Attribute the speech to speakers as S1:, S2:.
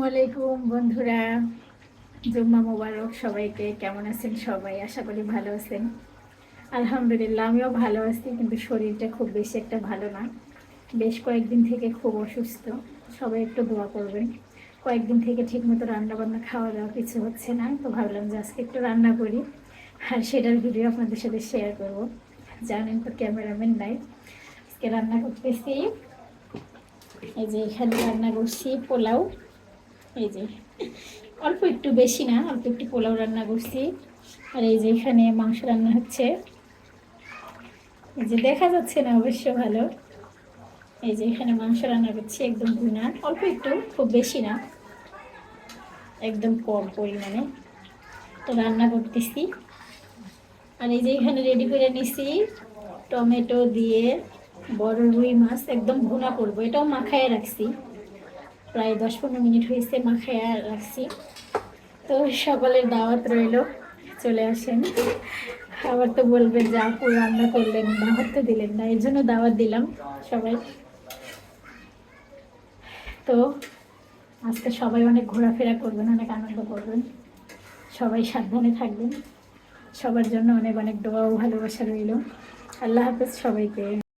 S1: আলাইকুম বন্ধুরা, জুম্মা মোবারক সবাইকে। কেমন আছেন সবাই? আশা করি ভালো আছেন। আলহামদুলিল্লাহ, আমিও ভালো আছি, কিন্তু শরীরটা খুব বেশি একটা ভালো না। বেশ কয়েকদিন থেকে খুব অসুস্থ। সবাই একটু দোয়া করবেন। কয়েকদিন থেকে ঠিকমতো রান্না বান্না খাওয়া দাওয়া কিছু হচ্ছে না, তো ভাবলাম যে আজকে একটু রান্না করি আর সেটার ভিডিও আপনাদের সাথে শেয়ার করব। জানেন তো ক্যামেরাম্যান নাই। আজকে রান্না করতেছি, এই যে এখানে রান্না করছি পোলাও। এই যে অল্প একটু, বেশি না, অল্প একটু পোলাও রান্না করছি। আর এই যে এখানে মাংস রান্না হচ্ছে। এই যে দেখা যাচ্ছে না অবশ্য ভালো। এই যে এখানে মাংস রান্না করছি, একদম ভুনা, অল্প একটু, খুব বেশি না, একদম কম পরিমাণে। তো রান্না করতেছি। আর এই যে এখানে রেডি করে নিছি টমেটো দিয়ে বড় রুই মাছ, একদম ভুনা করবো। এটাও মাখায় রাখছি, প্রায় 10-15 মিনিট হয়েছে মাখায় রাখছি। তো সকলের দাওয়াত রইল, চলে আসেন। আবার তো বলবেন যে আপু রান্না করলেন, দাওয়াত তো দিলেন না, এর জন্য দাওয়াত দিলাম সবাই। তো আজকে সবাই অনেক ঘোরাফেরা করবেন, অনেক আনন্দ করবেন, সবাই সাবধানে থাকবেন। সবার জন্য অনেক অনেক দোয়া ও ভালোবাসা রইল। আল্লাহ হাফেজ সবাইকে।